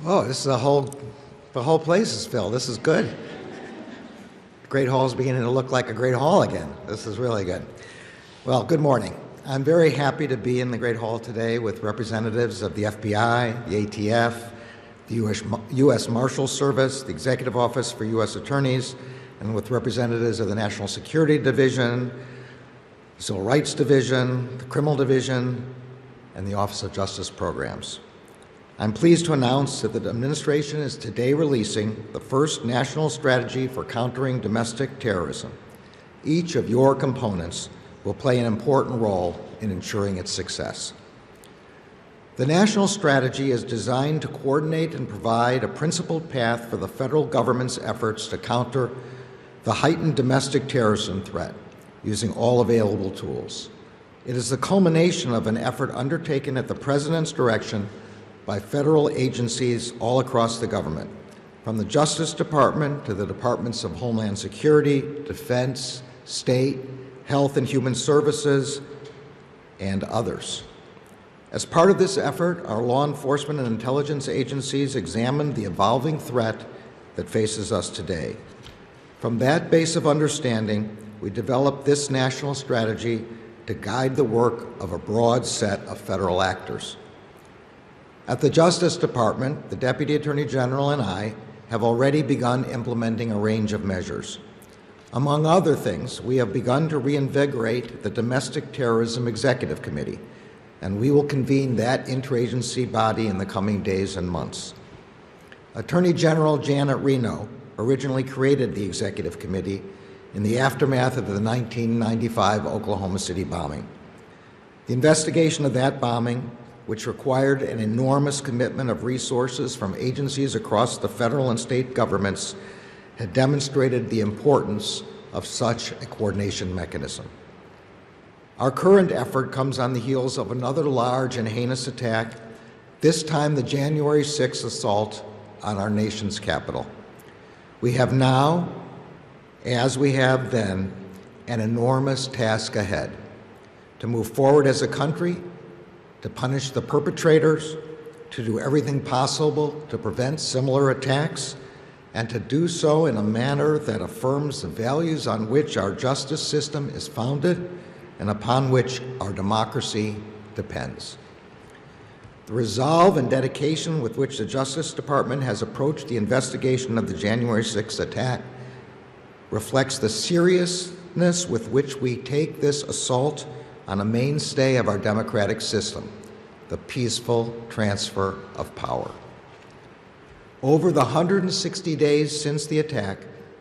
Oh, this is the whole place is filled. This is good. The Great Hall is beginning to look like a Great Hall again. This is really good. Well, good morning. I'm very happy to be in the Great Hall today with representatives of the FBI, the ATF, the U.S. Marshal Service, the Executive Office for U.S. Attorneys, and with representatives of the National Security Division, Civil Rights Division, the Criminal Division, and the Office of Justice Programs. I'm pleased to announce that the administration is today releasing the first national strategy for countering domestic terrorism. Each of your components will play an important role in ensuring its success. The national strategy is designed to coordinate and provide a principled path for the federal government's efforts to counter the heightened domestic terrorism threat using all available tools. It is the culmination of an effort undertaken at the President's direction by federal agencies all across the government, from the Justice Department to the Departments of Homeland Security, Defense, State, Health and Human Services, and others. As part of this effort, our law enforcement and intelligence agencies examined the evolving threat that faces us today. From that base of understanding, we developed this national strategy to guide the work of a broad set of federal actors. At the Justice Department, the Deputy Attorney General and I have already begun implementing a range of measures. Among other things, we have begun to reinvigorate the Domestic Terrorism Executive Committee, and we will convene that interagency body in the coming days and months. Attorney General Janet Reno originally created the Executive Committee in the aftermath of the 1995 Oklahoma City bombing. The investigation of that bombing, which required an enormous commitment of resources from agencies across the federal and state governments, had demonstrated the importance of such a coordination mechanism. Our current effort comes on the heels of another large and heinous attack, this time the January 6th assault on our nation's capital. We have now, as we have then, an enormous task ahead: to move forward as a country, to punish the perpetrators, to do everything possible to prevent similar attacks, and to do so in a manner that affirms the values on which our justice system is founded and upon which our democracy depends. The resolve and dedication with which the Justice Department has approached the investigation of the January 6th attack reflects the seriousness with which we take this assault on a mainstay of our democratic system, the peaceful transfer of power. Over the 160 days since the attack,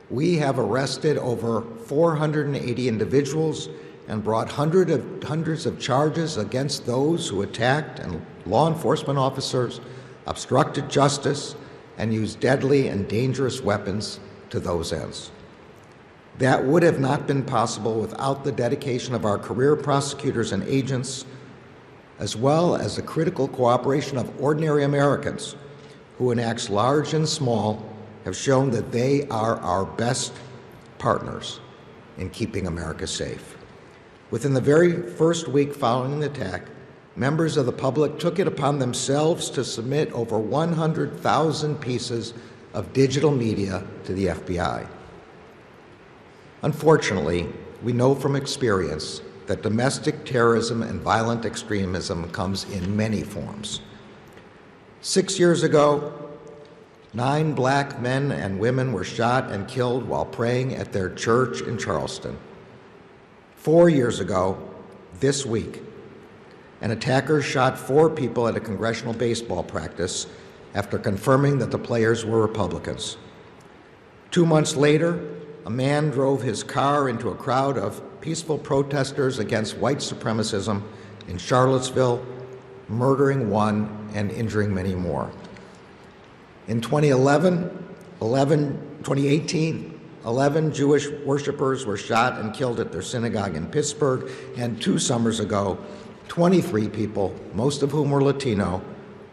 we have arrested over 480 individuals and brought hundreds of charges against those who attacked and law enforcement officers, obstructed justice, and used deadly and dangerous weapons to those ends. That would have not been possible without the dedication of our career prosecutors and agents, as well as the critical cooperation of ordinary Americans who, in acts large and small, have shown that they are our best partners in keeping America safe. Within the very first week following the attack, members of the public took it upon themselves to submit over 100,000 pieces of digital media to the FBI. Unfortunately, we know from experience that domestic terrorism and violent extremism comes in many forms. 6 years ago, 9 black men and women were shot and killed while praying at their church in Charleston. 4 years ago, this week, an attacker shot 4 people at a congressional baseball practice after confirming that the players were Republicans. 2 months later, a man drove his car into a crowd of peaceful protesters against white supremacism in Charlottesville, murdering 1 and injuring many more. In 2018, 11 Jewish worshipers were shot and killed at their synagogue in Pittsburgh, and 2 summers ago, 23 people, most of whom were Latino,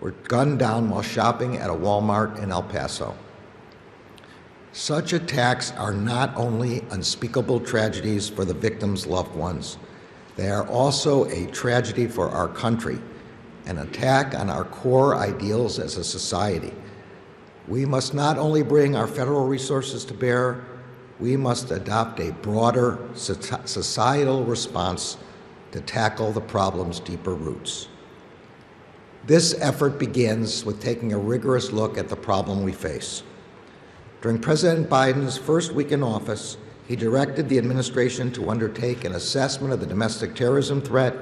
were gunned down while shopping at a Walmart in El Paso. Such attacks are not only unspeakable tragedies for the victims' loved ones, they are also a tragedy for our country, an attack on our core ideals as a society, We must not only bring our federal resources to bear, we must adopt a broader societal response to tackle the problem's deeper roots. This effort begins with taking a rigorous look at the problem we face. During President Biden's first week in office, he directed the administration to undertake an assessment of the domestic terrorism threat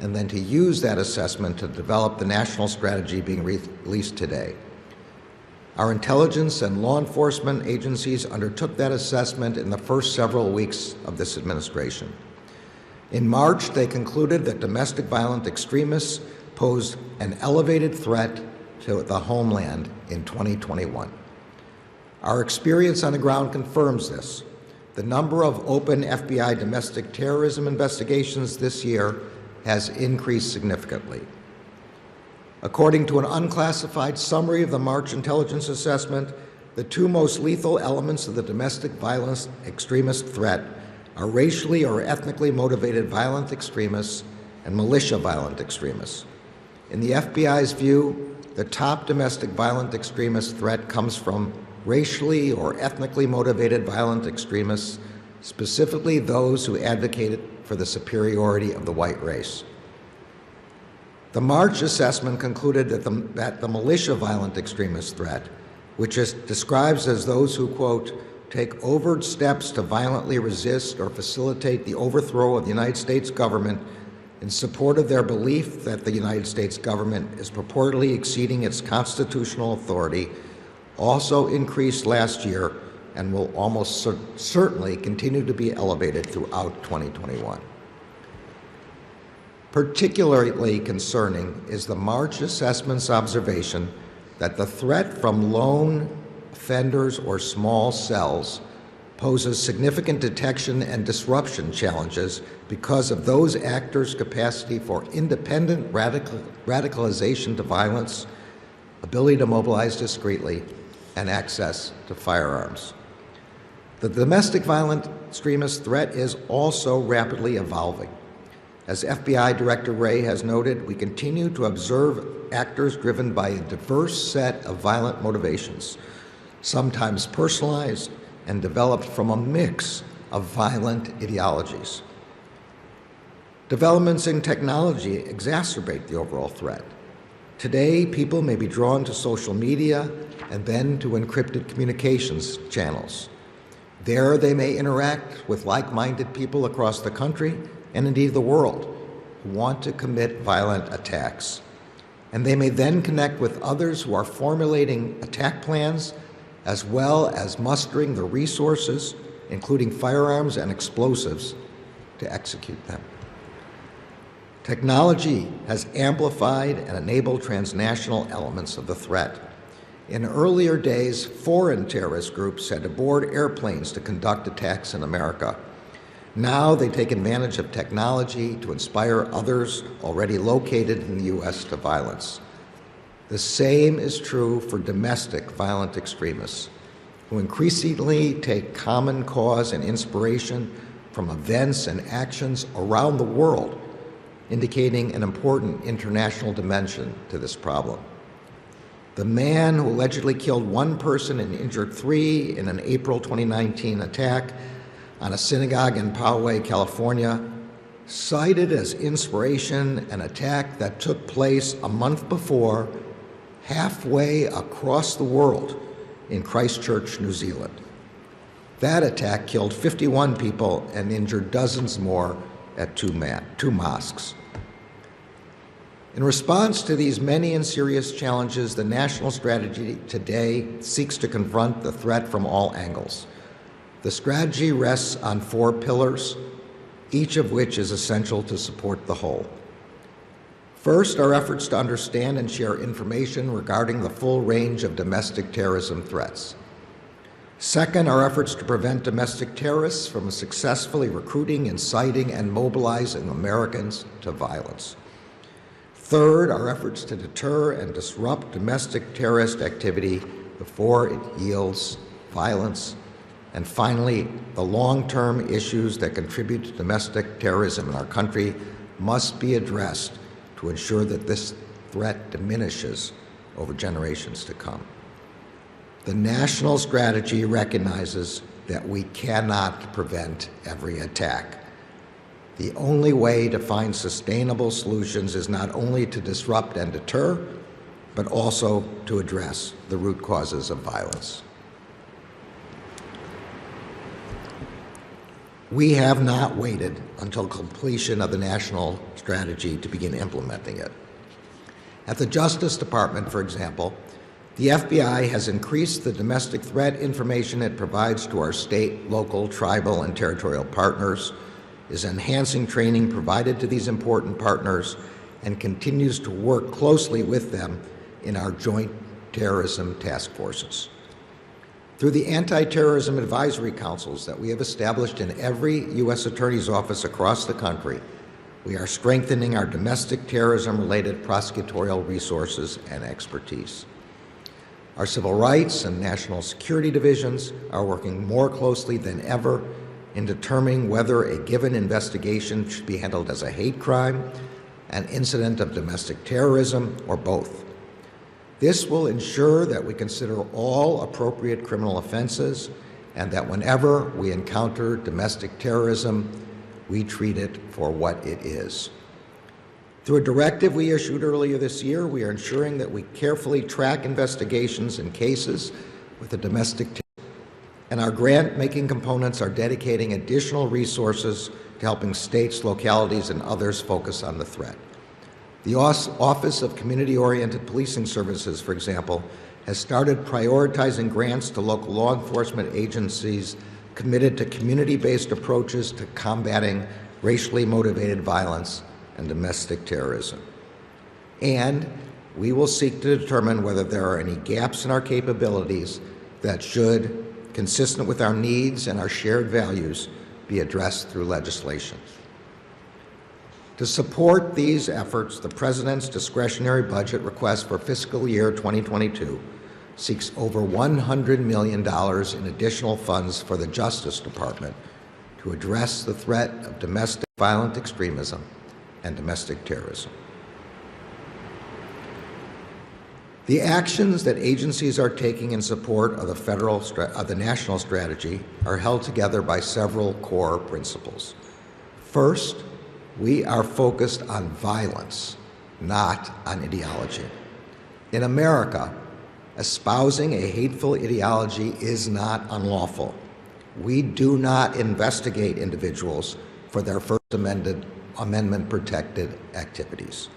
and then to use that assessment to develop the national strategy being released today. Our intelligence and law enforcement agencies undertook that assessment in the first several weeks of this administration. In March, they concluded that domestic violent extremists posed an elevated threat to the homeland in 2021. Our experience on the ground confirms this. The number of open FBI domestic terrorism investigations this year has increased significantly. According to an unclassified summary of the March intelligence assessment, the two most lethal elements of the domestic violence extremist threat are racially or ethnically motivated violent extremists and militia violent extremists. In the FBI's view, the top domestic violent extremist threat comes from racially or ethnically motivated violent extremists, specifically those who advocated for the superiority of the white race. The March assessment concluded that the militia violent extremist threat, which is described as those who, quote, take overt steps to violently resist or facilitate the overthrow of the United States government in support of their belief that the United States government is purportedly exceeding its constitutional authority, also increased last year and will almost certainly continue to be elevated throughout 2021. Particularly concerning is the March assessment's observation that the threat from lone offenders or small cells poses significant detection and disruption challenges because of those actors' capacity for independent radicalization to violence, ability to mobilize discreetly, and access to firearms. The domestic violent extremist threat is also rapidly evolving. As FBI Director Wray has noted, we continue to observe actors driven by a diverse set of violent motivations, sometimes personalized and developed from a mix of violent ideologies. Developments in technology exacerbate the overall threat. Today, people may be drawn to social media and then to encrypted communications channels. There, they may interact with like-minded people across the country and indeed the world who want to commit violent attacks. And they may then connect with others who are formulating attack plans as well as mustering the resources, including firearms and explosives, to execute them. Technology has amplified and enabled transnational elements of the threat. In earlier days, foreign terrorist groups had to board airplanes to conduct attacks in America. Now they take advantage of technology to inspire others already located in the U.S. to violence. The same is true for domestic violent extremists, who increasingly take common cause and inspiration from events and actions around the world, indicating an important international dimension to this problem. The man who allegedly killed one person and injured three in an April 2019 attack on a synagogue in Poway, California, cited as inspiration an attack that took place a month before halfway across the world in Christchurch, New Zealand. That attack killed 51 people and injured dozens more at two mosques. In response to these many and serious challenges, the national strategy today seeks to confront the threat from all angles. The strategy rests on 4 pillars, each of which is essential to support the whole. First, our efforts to understand and share information regarding the full range of domestic terrorism threats. Second, our efforts to prevent domestic terrorists from successfully recruiting, inciting, and mobilizing Americans to violence. Third, our efforts to deter and disrupt domestic terrorist activity before it yields violence. And finally, the long-term issues that contribute to domestic terrorism in our country must be addressed to ensure that this threat diminishes over generations to come. The national strategy recognizes that we cannot prevent every attack. The only way to find sustainable solutions is not only to disrupt and deter, but also to address the root causes of violence. We have not waited until completion of the national strategy to begin implementing it. At the Justice Department, for example, the FBI has increased the domestic threat information it provides to our state, local, tribal, and territorial partners, is enhancing training provided to these important partners, and continues to work closely with them in our joint terrorism task forces. Through the anti-terrorism advisory councils that we have established in every U.S. Attorney's office across the country, we are strengthening our domestic terrorism-related prosecutorial resources and expertise. Our civil rights and national security divisions are working more closely than ever in determining whether a given investigation should be handled as a hate crime, an incident of domestic terrorism, or both. This will ensure that we consider all appropriate criminal offenses and that whenever we encounter domestic terrorism, we treat it for what it is. Through a directive we issued earlier this year, we are ensuring that we carefully track investigations and cases with a domestic terrorism, and our grant-making components are dedicating additional resources to helping states, localities, and others focus on the threat. The Office of Community-Oriented Policing Services, for example, has started prioritizing grants to local law enforcement agencies committed to community-based approaches to combating racially motivated violence and domestic terrorism. And we will seek to determine whether there are any gaps in our capabilities that should, consistent with our needs and our shared values, be addressed through legislation. To support these efforts, the President's discretionary budget request for fiscal year 2022 seeks over $100 million in additional funds for the Justice Department to address the threat of domestic violent extremism and domestic terrorism. The actions that agencies are taking in support of the national strategy are held together by several core principles. First, we are focused on violence, not on ideology. In America, espousing a hateful ideology is not unlawful. We do not investigate individuals for their First Amendment-protected activities.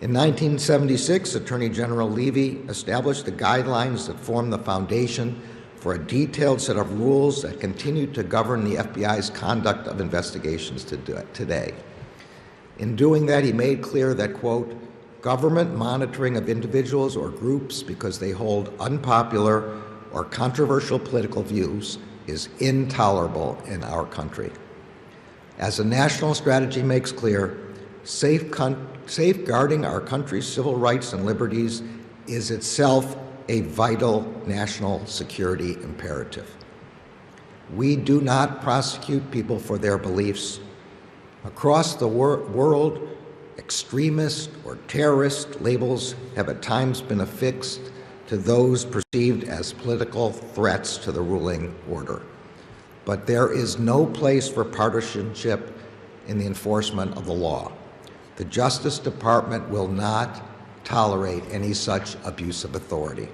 In 1976, Attorney General Levy established the guidelines that form the foundation for a detailed set of rules that continue to govern the FBI's conduct of investigations today. In doing that, he made clear that, quote, government monitoring of individuals or groups because they hold unpopular or controversial political views is intolerable in our country. As the national strategy makes clear, safeguarding our country's civil rights and liberties is itself a vital national security imperative. We do not prosecute people for their beliefs. Across the world, extremist or terrorist labels have at times been affixed to those perceived as political threats to the ruling order. But there is no place for partisanship in the enforcement of the law. The Justice Department will not tolerate any such abuse of authority.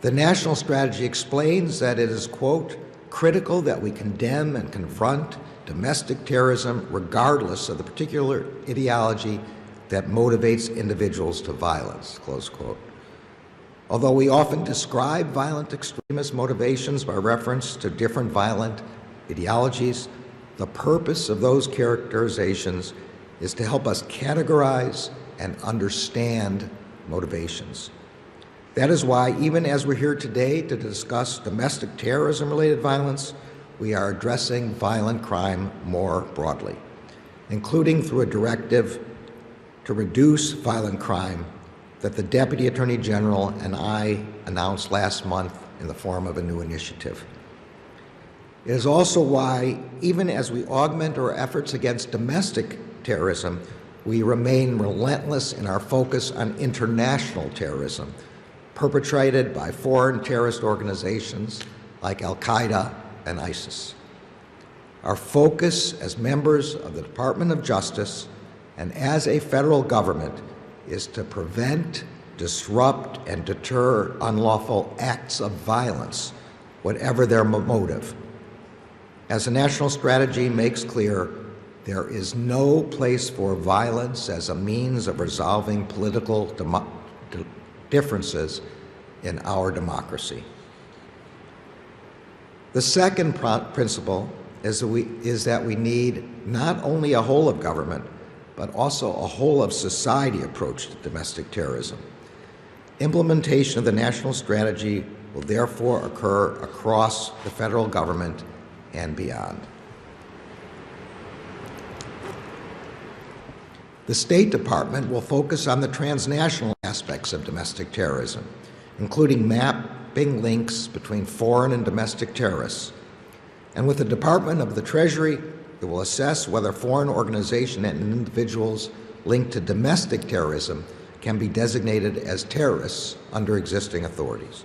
The national strategy explains that it is, quote, critical that we condemn and confront domestic terrorism regardless of the particular ideology that motivates individuals to violence, close quote. Although we often describe violent extremist motivations by reference to different violent ideologies, the purpose of those characterizations is to help us categorize and understand motivations. That is why, even as we're here today to discuss domestic terrorism-related violence, we are addressing violent crime more broadly, including through a directive to reduce violent crime that the Deputy Attorney General and I announced last month in the form of a new initiative. It is also why, even as we augment our efforts against domestic terrorism, we remain relentless in our focus on international terrorism, perpetrated by foreign terrorist organizations like Al-Qaeda and ISIS. Our focus as members of the Department of Justice and as a federal government is to prevent, disrupt, and deter unlawful acts of violence, whatever their motive. As the national strategy makes clear, there is no place for violence as a means of resolving political differences in our democracy. The second principle is that we need not only a whole of government, but also a whole of society approach to domestic terrorism. Implementation of the national strategy will therefore occur across the federal government and beyond. The State Department will focus on the transnational aspects of domestic terrorism, including mapping links between foreign and domestic terrorists. And with the Department of the Treasury, it will assess whether foreign organizations and individuals linked to domestic terrorism can be designated as terrorists under existing authorities.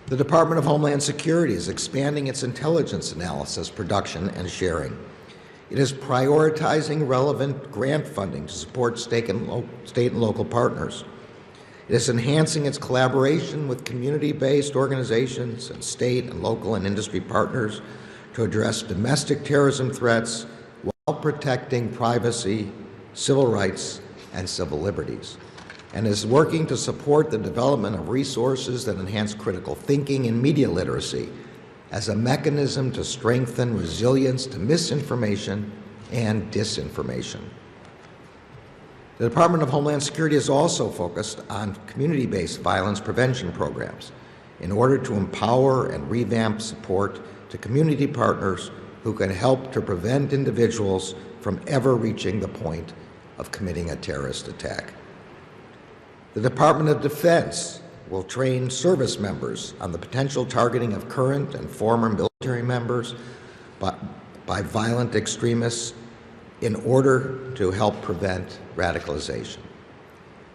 The Department of Homeland Security is expanding its intelligence analysis, production, and sharing. It is prioritizing relevant grant funding to support state and local partners. It is enhancing its collaboration with community-based organizations and state and local and industry partners to address domestic terrorism threats while protecting privacy, civil rights, and civil liberties, and is working to support the development of resources that enhance critical thinking and media literacy as a mechanism to strengthen resilience to misinformation and disinformation. The Department of Homeland Security is also focused on community-based violence prevention programs in order to empower and revamp support to community partners who can help to prevent individuals from ever reaching the point of committing a terrorist attack. The Department of Defense will train service members on the potential targeting of current and former military members by violent extremists in order to help prevent radicalization.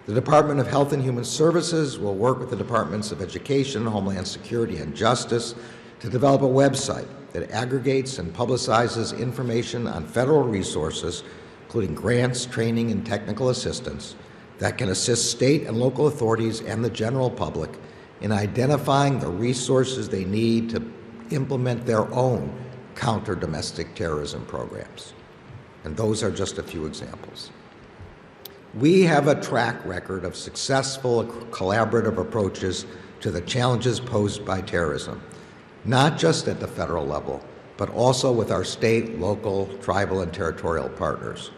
The Department of Health and Human Services will work with the Departments of Education, Homeland Security, and Justice to develop a website that aggregates and publicizes information on federal resources, including grants, training, and technical assistance, that can assist state and local authorities and the general public in identifying the resources they need to implement their own counter-domestic terrorism programs. And those are just a few examples. We have a track record of successful collaborative approaches to the challenges posed by terrorism, not just at the federal level, but also with our state, local, tribal, and territorial partners.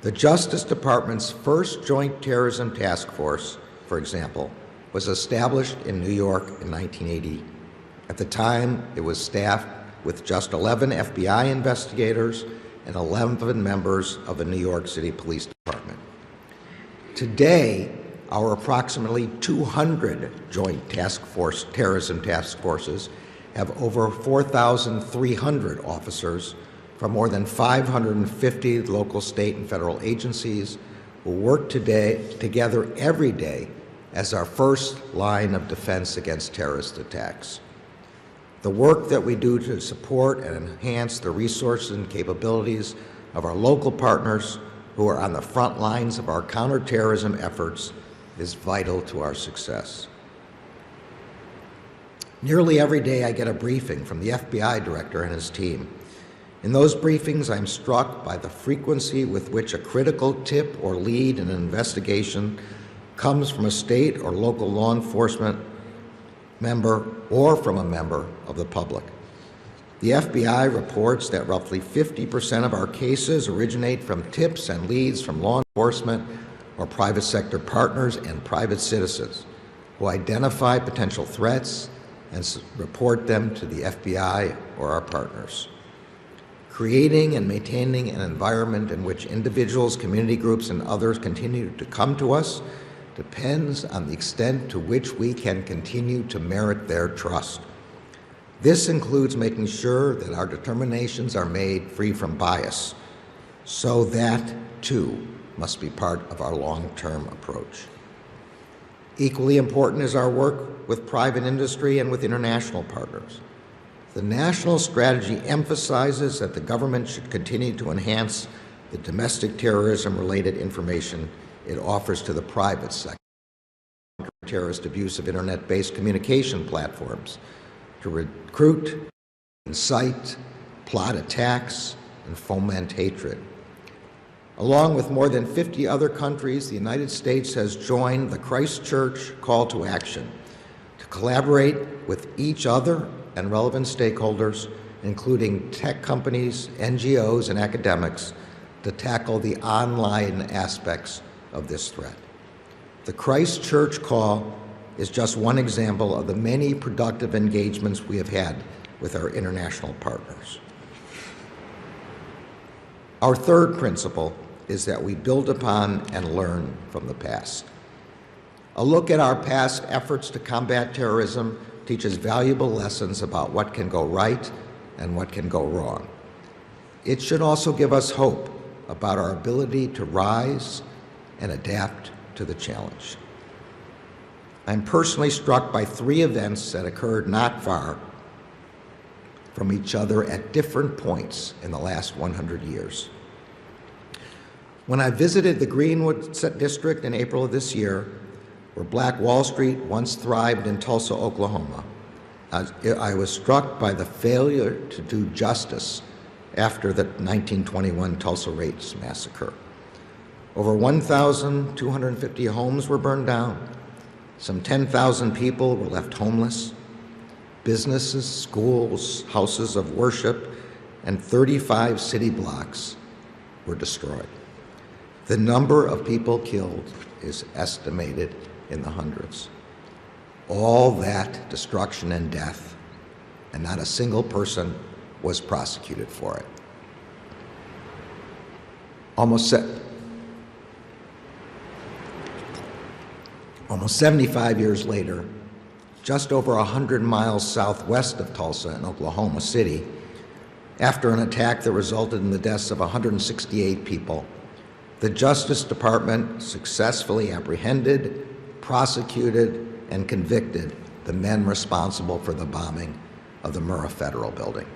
The Justice Department's first Joint Terrorism Task Force, for example, was established in New York in 1980. At the time, it was staffed with just 11 FBI investigators and 11 members of the New York City Police Department. Today, our approximately 200 Joint Terrorism Task Forces have over 4,300 officers from more than 550 local, state, and federal agencies who work together every day as our first line of defense against terrorist attacks. The work that we do to support and enhance the resources and capabilities of our local partners who are on the front lines of our counterterrorism efforts is vital to our success. Nearly every day I get a briefing from the FBI director and his team. In those briefings, I'm struck by the frequency with which a critical tip or lead in an investigation comes from a state or local law enforcement member or from a member of the public. The FBI reports that roughly 50% of our cases originate from tips and leads from law enforcement or private sector partners and private citizens who identify potential threats and report them to the FBI or our partners. Creating and maintaining an environment in which individuals, community groups, and others continue to come to us depends on the extent to which we can continue to merit their trust. This includes making sure that our determinations are made free from bias, so that, too, must be part of our long-term approach. Equally important is our work with private industry and with international partners. The national strategy emphasizes that the government should continue to enhance the domestic terrorism-related information it offers to the private sector, terrorist abuse of internet-based communication platforms, to recruit, incite, plot attacks, and foment hatred. Along with more than 50 other countries, the United States has joined the Christchurch call to action to collaborate with each other and relevant stakeholders, including tech companies, NGOs, and academics, to tackle the online aspects of this threat. The Christchurch call is just one example of the many productive engagements we have had with our international partners. Our third principle is that we build upon and learn from the past. A look at our past efforts to combat terrorism teaches valuable lessons about what can go right and what can go wrong. It should also give us hope about our ability to rise and adapt to the challenge. I'm personally struck by three events that occurred not far from each other at different points in the last 100 years. When I visited the Greenwood district in April of this year, where Black Wall Street once thrived in Tulsa, Oklahoma, I was struck by the failure to do justice after the 1921 Tulsa Race Massacre. Over 1,250 homes were burned down. Some 10,000 people were left homeless. Businesses, schools, houses of worship, and 35 city blocks were destroyed. The number of people killed is estimated in the hundreds. All that destruction and death, and not a single person was prosecuted for it. Almost 75 years later, just over 100 miles southwest of Tulsa in Oklahoma City, after an attack that resulted in the deaths of 168 people, the Justice Department successfully apprehended, prosecuted, and convicted the men responsible for the bombing of the Murrah Federal Building.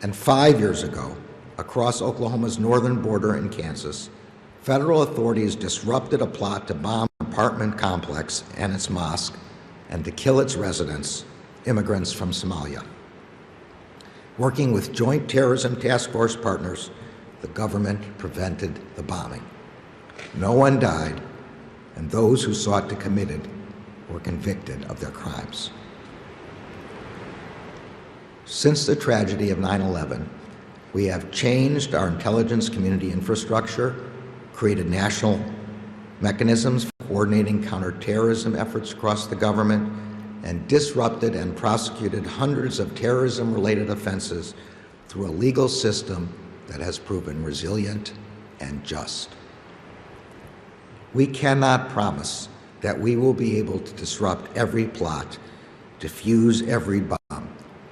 And 5 years ago, across Oklahoma's northern border in Kansas, federal authorities disrupted a plot to bomb an apartment complex and its mosque and to kill its residents, immigrants from Somalia. Working with Joint Terrorism Task Force partners, the government prevented the bombing. No one died, and those who sought to commit it were convicted of their crimes. Since the tragedy of 9/11, we have changed our intelligence community infrastructure, created national mechanisms for coordinating counterterrorism efforts across the government, and disrupted and prosecuted hundreds of terrorism-related offenses through a legal system that has proven resilient and just. We cannot promise that we will be able to disrupt every plot, defuse every bomb,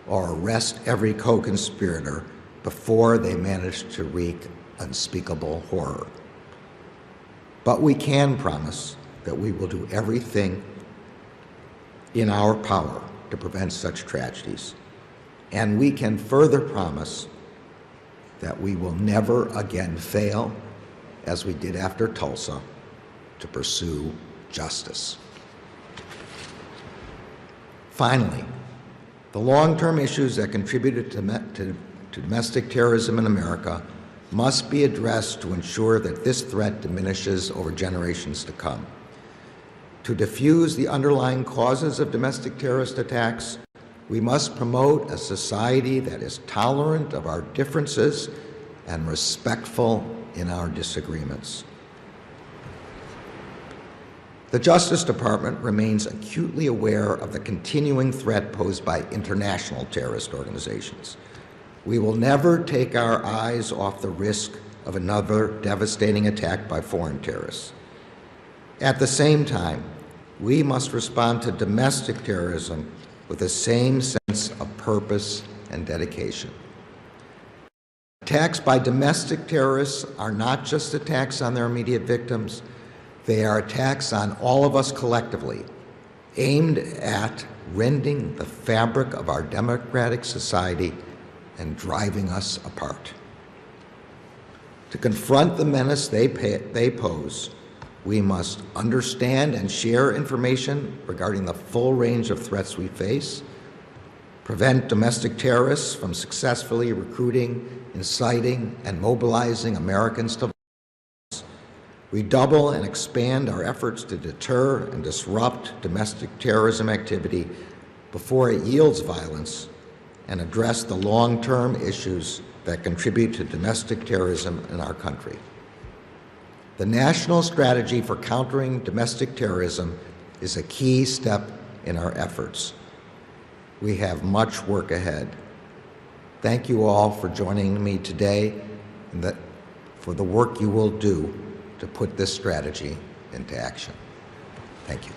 or arrest every co-conspirator before they manage to wreak unspeakable horror. But we can promise that we will do everything in our power to prevent such tragedies. And we can further promise that we will never again fail, as we did after Tulsa, to pursue justice. Finally, the long-term issues that contributed to domestic terrorism in America must be addressed to ensure that this threat diminishes over generations to come. To diffuse the underlying causes of domestic terrorist attacks, we must promote a society that is tolerant of our differences and respectful in our disagreements. The Justice Department remains acutely aware of the continuing threat posed by international terrorist organizations. We will never take our eyes off the risk of another devastating attack by foreign terrorists. At the same time, we must respond to domestic terrorism with the same sense of purpose and dedication. Attacks by domestic terrorists are not just attacks on their immediate victims, They are attacks on all of us collectively, aimed at rending the fabric of our democratic society and driving us apart. To confront the menace they pose, we must understand and share information regarding the full range of threats we face, prevent domestic terrorists from successfully recruiting, inciting, and mobilizing Americans to violence, redouble and expand our efforts to deter and disrupt domestic terrorism activity before it yields violence, and address the long-term issues that contribute to domestic terrorism in our country. The national strategy for countering domestic terrorism is a key step in our efforts. We have much work ahead. Thank you all for joining me today and for the work you will do to put this strategy into action. Thank you.